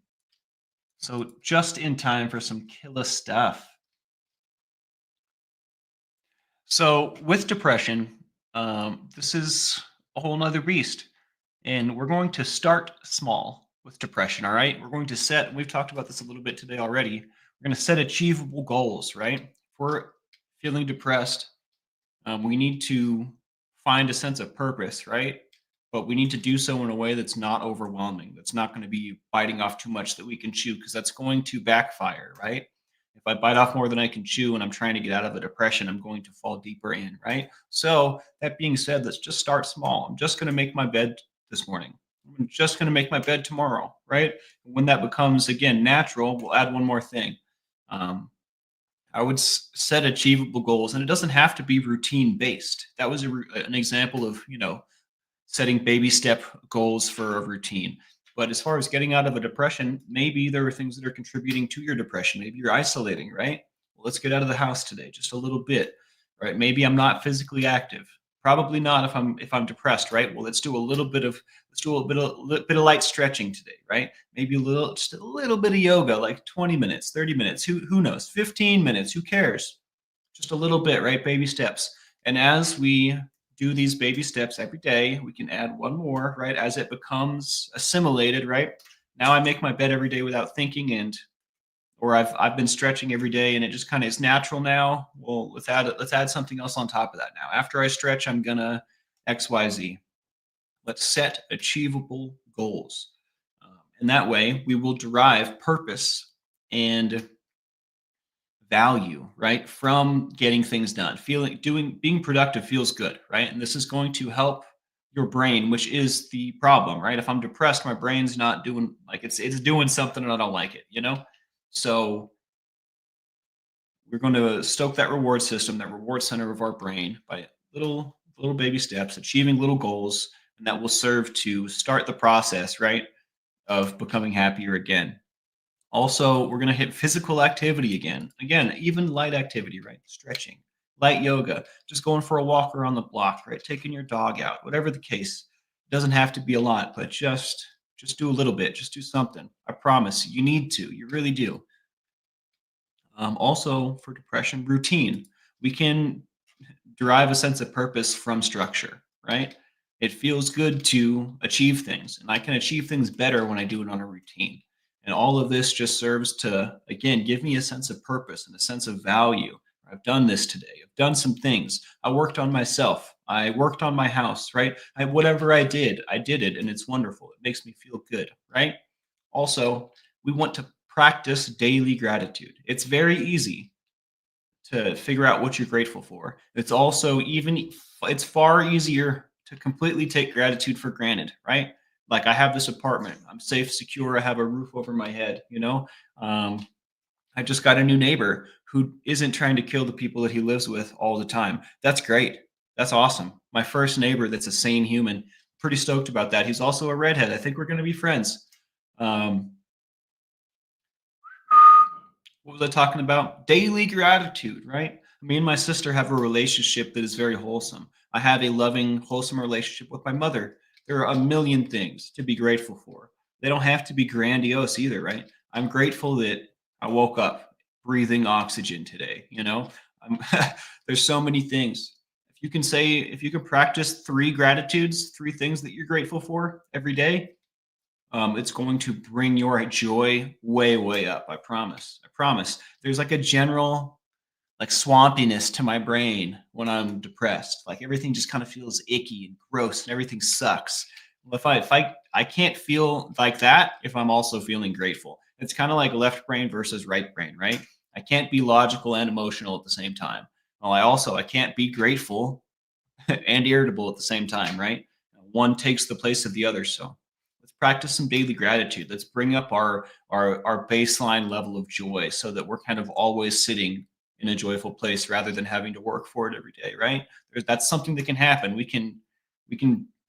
so, just in time for some killer stuff. So, with depression, this is a whole nother beast. And we're going to start small with depression. All right. We're going to set, we've talked about this a little bit today already. We're going to set achievable goals, right? If we're feeling depressed, we need to find a sense of purpose, right? But we need to do so in a way that's not overwhelming, that's not going to be biting off too much that we can chew, because that's going to backfire, right? If I bite off more than I can chew and I'm trying to get out of a depression, I'm going to fall deeper in, right? So, that being said, let's just start small. I'm just going to make my bed this morning. I'm just going to make my bed tomorrow, right? When that becomes, again, natural, we'll add one more thing. Um, I would set achievable goals, and it doesn't have to be routine based. That was an example of setting baby step goals for a routine. But as far as getting out of a depression, maybe there are things that are contributing to your depression. Maybe you're isolating, right? Well, let's get out of the house today, just a little bit, right? Maybe I'm not physically active. Probably not if I'm depressed, right? Well, let's do a bit of light stretching today, right? Maybe just a little bit of yoga, like 20 minutes, 30 minutes, who knows, 15 minutes, who cares? Just a little bit, right? Baby steps. And as we do these baby steps every day, we can add one more, right? As it becomes assimilated, right? Now I make my bed every day without thinking, or I've been stretching every day and it just kind of is natural now. Well, let's add something else on top of that now. After I stretch, I'm gonna XYZ. Let's set achievable goals. And that way we will derive purpose and value, right, from getting things done. Being productive feels good, right? And this is going to help your brain, which is the problem, right? If I'm depressed, my brain's not doing, like, it's doing something and I don't like it. So we're going to stoke that reward system, that reward center of our brain, by little baby steps, achieving little goals, and that will serve to start the process, right, of becoming happier again. Also, we're going to hit physical activity again. Again, even light activity, right? Stretching, light yoga, just going for a walk around the block, right? Taking your dog out, whatever the case. It doesn't have to be a lot, but just do a little bit, just do something. I promise you need to. You really do. Also, for depression, routine. We can derive a sense of purpose from structure, right? It feels good to achieve things, and I can achieve things better when I do it on a routine. And all of this just serves to, again, give me a sense of purpose and a sense of value. I've done this today. I've done some things. I worked on myself. I worked on my house, right? Whatever I did it, and it's wonderful. It makes me feel good, right? Also, we want to practice daily gratitude. It's very easy to figure out what you're grateful for. It's far easier to completely take gratitude for granted, right? Like, I have this apartment, I'm safe, secure, I have a roof over my head. Um, I just got a new neighbor who isn't trying to kill the people that he lives with all the time. That's great. That's awesome. My first neighbor that's a sane human. Pretty stoked about that. He's also a redhead. I think we're going to be friends. Um, what was I talking about? Daily gratitude, right? Me and my sister have a relationship that is very wholesome. I have a loving, wholesome relationship with my mother. There are a million things to be grateful for. They don't have to be grandiose either, right? I'm grateful that I woke up breathing oxygen today. I'm, there's so many things. If you can practice three gratitudes, three things that you're grateful for every day, it's going to bring your joy way, way up. I promise. I promise. There's like a general like swampiness to my brain when I'm depressed. Like, everything just kind of feels icky and gross and everything sucks. Well, if I can't feel like that if I'm also feeling grateful. It's kind of like left brain versus right brain, right? I can't be logical and emotional at the same time. Well, I can't be grateful and irritable at the same time, right? One takes the place of the other. So let's practice some daily gratitude. Let's bring up our baseline level of joy so that we're kind of always sitting in a joyful place rather than having to work for it every day, right? That's something that can happen. We can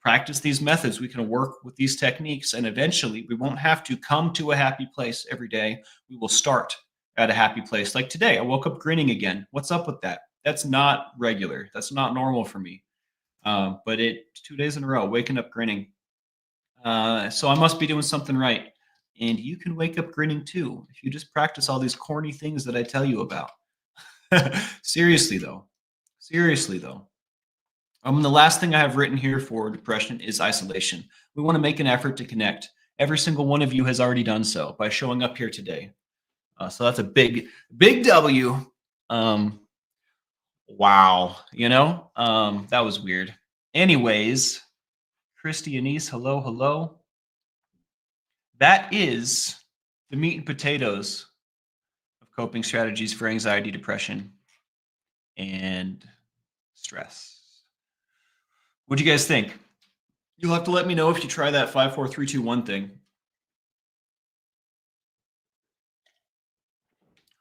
practice these methods. We can work with these techniques, and eventually we won't have to come to a happy place every day. We will start at a happy place. Like today, I woke up grinning again. What's up with that? That's not regular. That's not normal for me. But 2 days in a row, waking up grinning. So I must be doing something right. And you can wake up grinning too if you just practice all these corny things that I tell you about. Seriously though. Seriously though. The last thing I have written here for depression is isolation. We want to make an effort to connect. Every single one of you has already done so by showing up here today. So that's a big, big W. Wow. That was weird. Anyways, Christy Anise, hello, hello. That is the meat and potatoes of coping strategies for anxiety, depression, and stress. What do you guys think? You'll have to let me know if you try that 5, 4, 3, 2, 1 thing.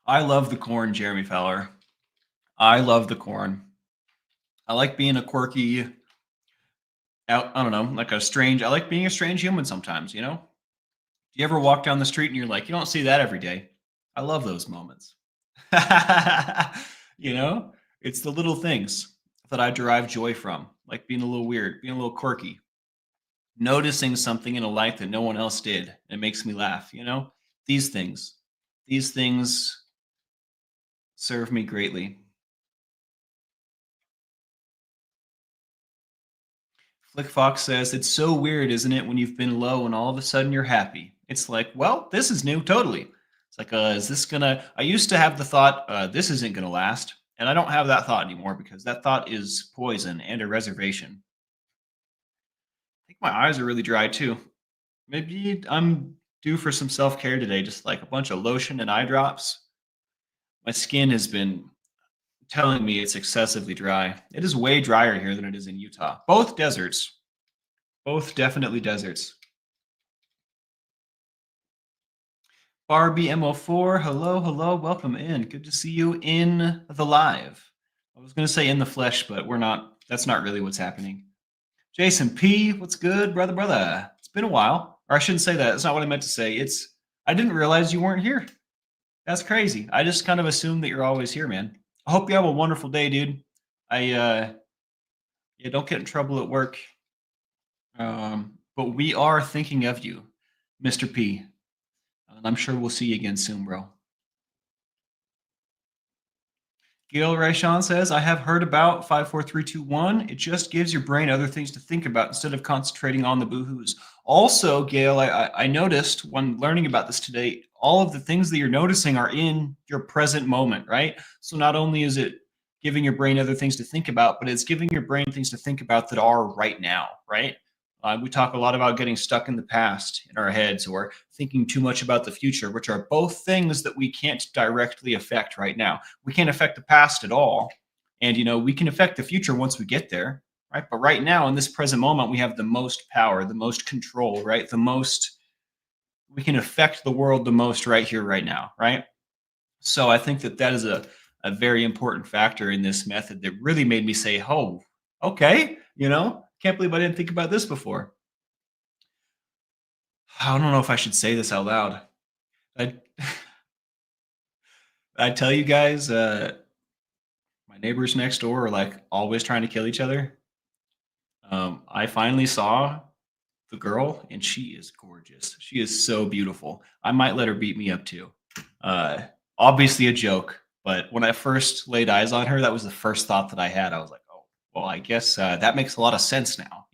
I love the corn, Jeremy Fowler. I love the corn. I like being a quirky, I don't know, I like being a strange human sometimes, Do you ever walk down the street and you're like, you don't see that every day? I love those moments. It's the little things that I derive joy from, like being a little weird, being a little quirky, noticing something in a light that no one else did. It makes me laugh, These things serve me greatly. Flick Fox says, it's so weird, isn't it, when you've been low and all of a sudden you're happy? It's like, well, this is new, totally. It's like, is this gonna, I used to have the thought, this isn't gonna last. And I don't have that thought anymore because that thought is poison and a reservation. I think my eyes are really dry too. Maybe I'm due for some self-care today, just like a bunch of lotion and eye drops. My skin has been telling me it's excessively dry. It is way drier here than it is in Utah. Both deserts. Both definitely deserts. Barbie MO4, hello, hello, welcome in. Good to see you in the live. I was going to say in the flesh, but we're not. That's not really what's happening. Jason P, what's good, brother? It's been a while. Or I shouldn't say that. That's not what I meant to say. I didn't realize you weren't here. That's crazy. I just kind of assumed that you're always here, man. I hope you have a wonderful day, dude. Don't get in trouble at work. But we are thinking of you, Mr. P. And I'm sure we'll see you again soon, bro. Gail Rayshawn says, I have heard about 5, 4, 3, 2, 1. It just gives your brain other things to think about instead of concentrating on the boohoos. Also, Gail, I noticed when learning about this today, all of the things that you're noticing are in your present moment, right? So not only is it giving your brain other things to think about, but it's giving your brain things to think about that are right now, right? We talk a lot about getting stuck in the past in our heads or thinking too much about the future, which are both things that we can't directly affect right now. We can't affect the past at all. And, we can affect the future once we get there, right? But right now, in this present moment, we have the most power, the most control, right? We can affect the world the most right here, right now, right? So I think that is a very important factor in this method that really made me say, oh, okay, can't believe I didn't think about this before. I don't know if I should say this out loud. I tell you guys, my neighbors next door are like always trying to kill each other. I finally saw the girl and she is gorgeous. She is so beautiful. I might let her beat me up too. Obviously a joke, but when I first laid eyes on her, that was the first thought that I had. I was like, oh, well, I guess that makes a lot of sense now,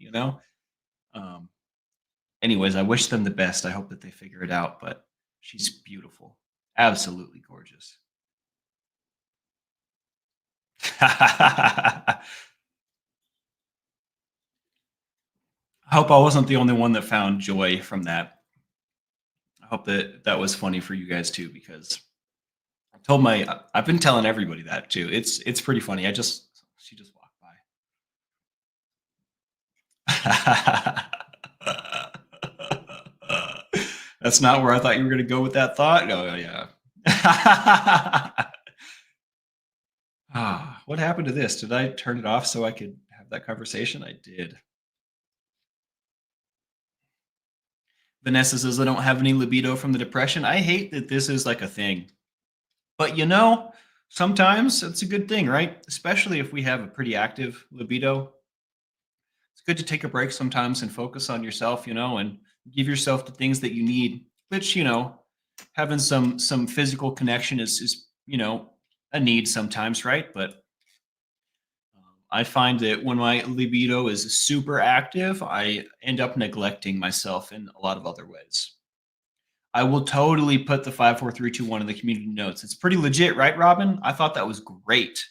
Anyways, I wish them the best. I hope that they figure it out, but she's beautiful. Absolutely gorgeous. I hope I wasn't the only one that found joy from that. I hope that was funny for you guys too, because I've been telling everybody that too. It's pretty funny. She just walked by. That's not where I thought you were going to go with that thought. Oh, yeah. What happened to this? Did I turn it off so I could have that conversation? I did. Vanessa says, I don't have any libido from the depression. I hate that this is like a thing. But sometimes it's a good thing, right? Especially if we have a pretty active libido. It's good to take a break sometimes and focus on yourself, and give yourself the things that you need, which, having some physical connection is a need sometimes, right? But I find that when my libido is super active, I end up neglecting myself in a lot of other ways. I will totally put the 54321 in the community notes. It's pretty legit, right, Robin? I thought that was great.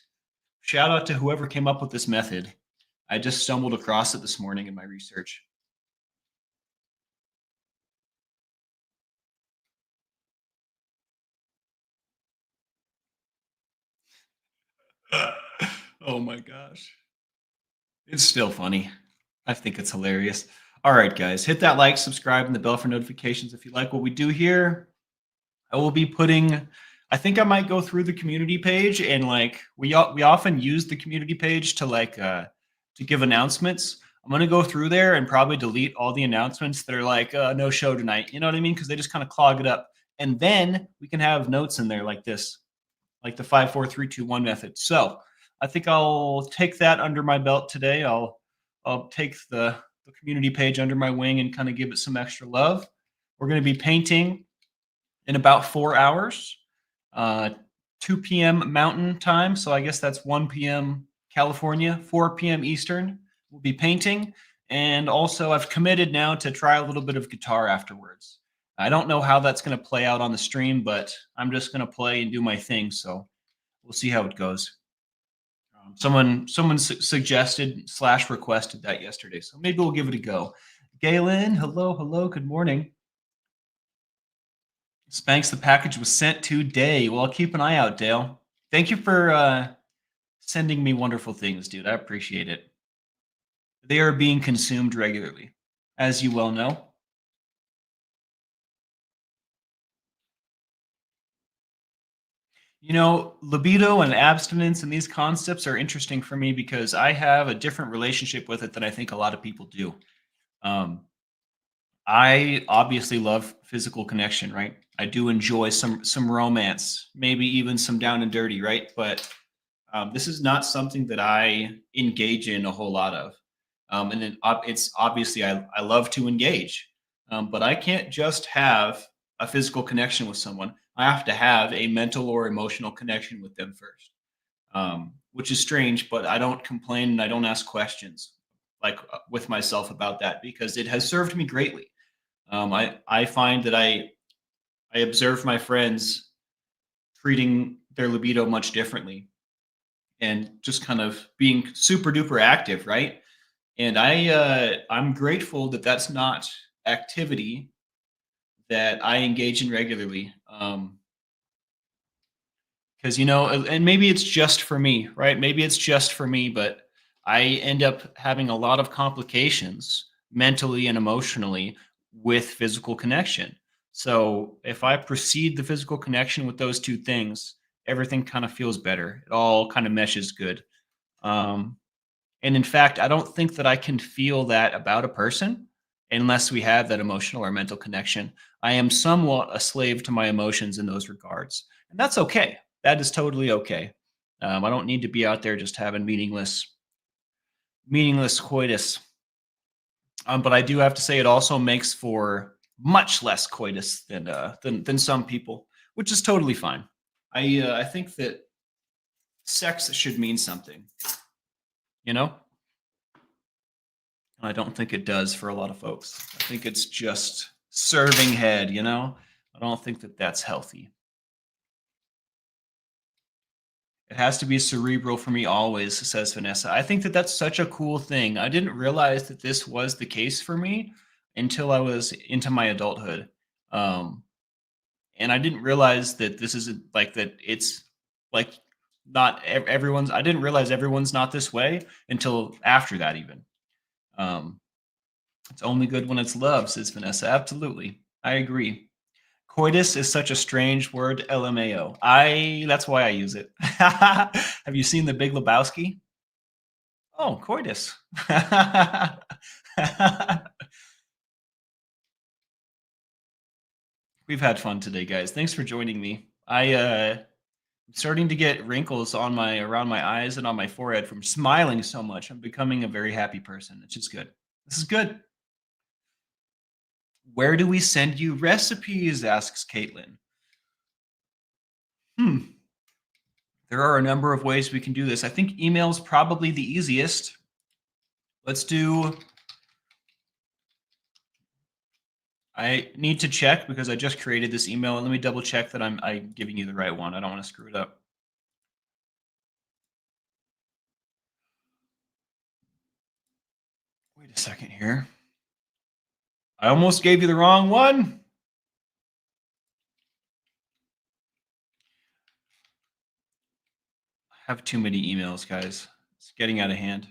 Shout out to whoever came up with this method. I just stumbled across it this morning in my research. Oh my gosh. It's still funny. I think it's hilarious. All right, guys, hit that like, subscribe, and the bell for notifications if you like what we do here. I will be putting. I think I might go through the community page and we often use the community page to give announcements. I'm gonna go through there and probably delete all the announcements that are no show tonight. You know what I mean? Because they just kind of clog it up. And then we can have notes in there like this, like the 54321 method. So I think I'll take that under my belt today. I'll take the community page under my wing and kind of give it some extra love. We're going to be painting in about 4 hours, uh, 2 p.m. Mountain Time. So I guess that's 1 p.m. California, 4 p.m. Eastern. We'll be painting. And also, I've committed now to try a little bit of guitar afterwards. I don't know how that's going to play out on the stream, but I'm just going to play and do my thing. So we'll see how it goes. Someone suggested / requested that yesterday, so maybe we'll give it a go. Galen, hello, good morning. Spanx, the package was sent today. Well, I'll keep an eye out, Dale. Thank you for sending me wonderful things, dude. I appreciate it. They are being consumed regularly, as you well know. Libido and abstinence and these concepts are interesting for me because I have a different relationship with it than I think a lot of people do. I obviously love physical connection, right? I do enjoy some romance, maybe even some down and dirty, right? But this is not something that I engage in a whole lot of. It's obviously I love to engage, but I can't just have a physical connection with someone. I have to have a mental or emotional connection with them first, which is strange, but I don't complain and I don't ask questions with myself about that because it has served me greatly. I find that I observe my friends treating their libido much differently and just kind of being super duper active, right? And I'm grateful that that's not activity that I engage in regularly. Because and maybe it's just for me, right? Maybe it's just for me, but I end up having a lot of complications mentally and emotionally with physical connection. So if I proceed the physical connection with those two things, everything kind of feels better. It all kind of meshes good. Um, and in fact, I don't think that I can feel that about a person unless we have that emotional or mental connection. I am somewhat a slave to my emotions in those regards. And that's okay. That is totally okay. I don't need to be out there just having meaningless coitus. But I do have to say it also makes for much less coitus than some people, which is totally fine. I think that sex should mean something, you know? I don't think it does for a lot of folks. I think it's just serving head, I don't think that that's healthy. It has to be cerebral for me always, says Vanessa. I think that that's such a cool thing. I didn't realize that this was the case for me until I was into my adulthood. And I didn't realize that this isn't like that. It's like not everyone's. I didn't realize everyone's not this way until after that, even. It's only good when it's love, says Vanessa. Absolutely. I agree. Coitus is such a strange word, LMAO. That's why I use it. Have you seen The Big Lebowski? Oh, coitus. We've had fun today, guys. Thanks for joining me. I'm starting to get wrinkles on my around my eyes and on my forehead from smiling so much. I'm becoming a very happy person. It's just good. This is good. Where do we send you recipes? Asks Caitlin. Hmm. There are a number of ways we can do this. I think email is probably the easiest. Let's do. I need to check because I just created this email, and let me double check that I'm giving you the right one. I don't want to screw it up. Wait a second here. I almost gave you the wrong one. I have too many emails, guys. It's getting out of hand.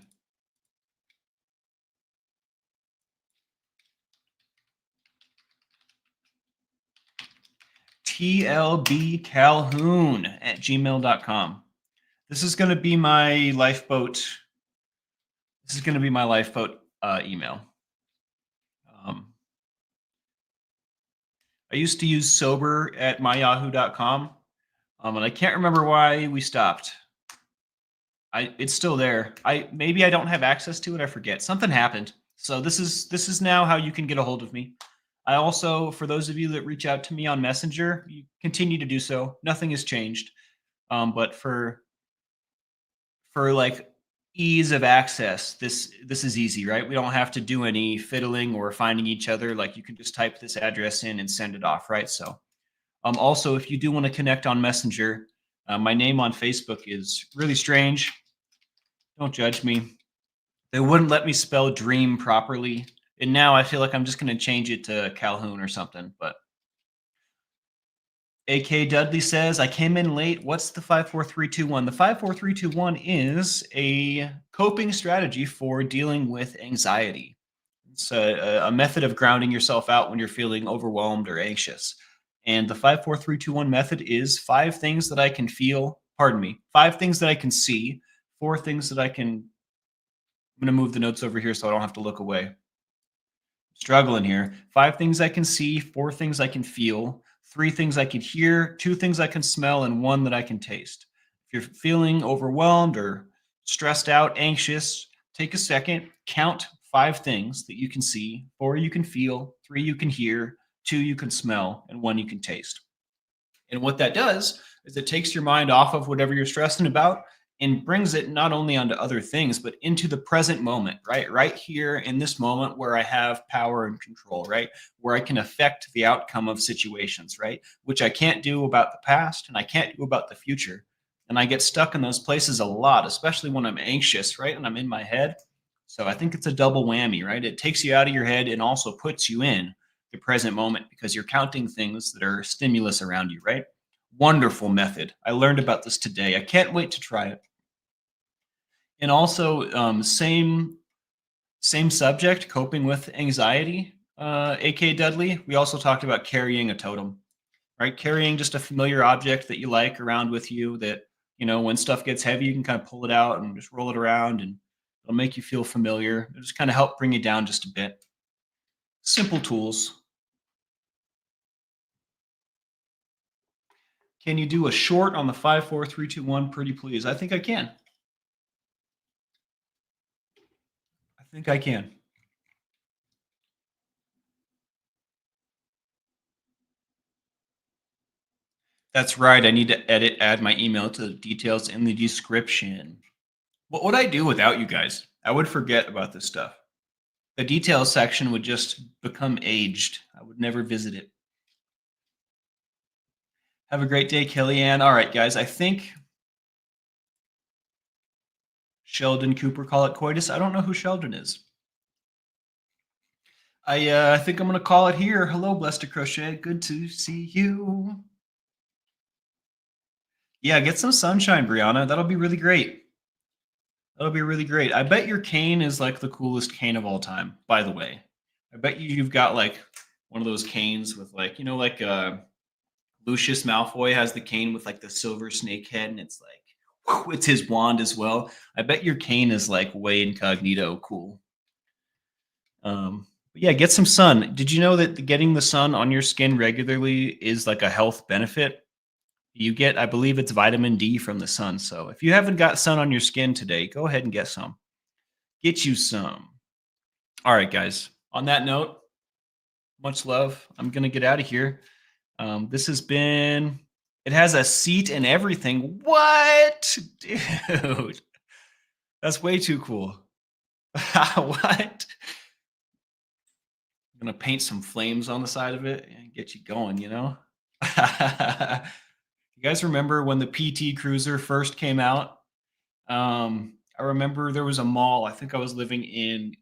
tlbcalhoun@gmail.com. This is going to be my lifeboat. This is going to be my lifeboat email. I used to use sober@myyahoo.com, and I can't remember why we stopped. It's still there. Maybe I don't have access to it. I forget. Something happened. So this is now how you can get a hold of me. I also, for those of you that reach out to me on Messenger, you continue to do so. Nothing has changed. But for like ease of access, this is easy, right? We don't have to do any fiddling or finding each other. Like you can just type this address in and send it off, right? So also, if you do want to connect on Messenger, my name on Facebook is really strange. Don't judge me. They wouldn't let me spell dream properly. And now I feel like I'm just going to change it to Calhoun or something. But AK Dudley says, I came in late. What's the 54321? The 54321 is a coping strategy for dealing with anxiety. It's a method of grounding yourself out when you're feeling overwhelmed or anxious. And the 54321 method is 5 things that I can feel, 5 things that I can see, 4 things that I can. I'm going to move the notes over here so I don't have to look away. Struggling here. 5 things I can see, 4 things I can feel, 3 things I can hear, 2 things I can smell, and 1 that I can taste. If you're feeling overwhelmed or stressed out, anxious, take a second, count 5 things that you can see, 4 you can feel, 3 you can hear, 2 you can smell, and 1 you can taste. And what that does is it takes your mind off of whatever you're stressing about and brings it not only onto other things, but into the present moment, right? Right here in this moment where I have power and control, right? Where I can affect the outcome of situations, right? Which I can't do about the past and I can't do about the future. And I get stuck in those places a lot, especially when I'm anxious, right? And I'm in my head. So I think it's a double whammy, right? It takes you out of your head and also puts you in the present moment because you're counting things that are stimulus around you, right? Wonderful method. I learned about this today. I can't wait to try it. And also, same subject, coping with anxiety. AK Dudley. We also talked about carrying a totem, right? Carrying just a familiar object that you like around with you. That when stuff gets heavy, you can kind of pull it out and just roll it around, and it'll make you feel familiar. It'll just kind of help bring you down just a bit. Simple tools. Can you do a short on the 5, 4, 3, 2, 1? Pretty please. I think I can. I think I can. That's right. I need to add my email to the details in the description. What would I do without you guys? I would forget about this stuff. The details section would just become aged. I would never visit it. Have a great day, Kellyanne. All right, guys. I think Sheldon Cooper call it coitus. I don't know who Sheldon is. I think I'm gonna call it here. Hello, Blessed to Crochet. Good to see you. Yeah, get some sunshine, Brianna. That'll be really great. That'll be really great. I bet your cane is like the coolest cane of all time, by the way. I bet you've got like one of those canes with like, like Lucius Malfoy has the cane with like the silver snake head, and it's like, whew, it's his wand as well. I bet your cane is like way incognito cool. But yeah, get some sun. Did you know that getting the sun on your skin regularly is like a health benefit? You get, I believe it's vitamin D from the sun. So if you haven't got sun on your skin today, go ahead and get some. Get you some. All right, guys. On that note, much love. I'm going to get out of here. This has been, it has a seat and everything. What? Dude, that's way too cool. What? I'm going to paint some flames on the side of it and get you going, you know? You guys remember when the PT Cruiser first came out? I remember there was a mall. I think I was living in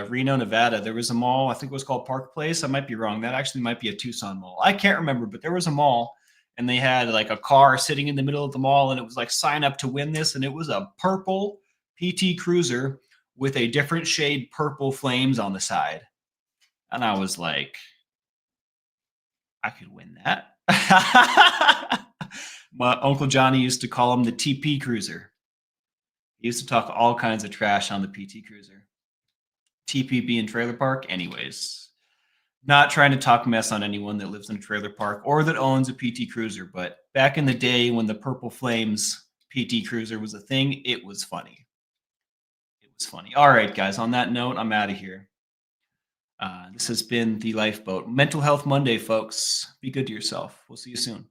Reno, Nevada. There was a mall. I think it was called Park Place. I might be wrong. That actually might be a Tucson mall. I can't remember, but there was a mall, and they had like a car sitting in the middle of the mall, and it was like sign up to win this, and it was a purple PT Cruiser with a different shade purple flames on the side, and I was like, I could win that. My Uncle Johnny used to call him the TP Cruiser. He used to talk all kinds of trash on the PT Cruiser. TPB in trailer park, anyways. Not trying to talk mess on anyone that lives in a trailer park or that owns a PT Cruiser, but back in the day when the Purple Flames PT Cruiser was a thing, it was funny. It was funny. All right, guys, on that note, I'm out of here. This has been The Lifeboat. Mental Health Monday, folks. Be good to yourself. We'll see you soon.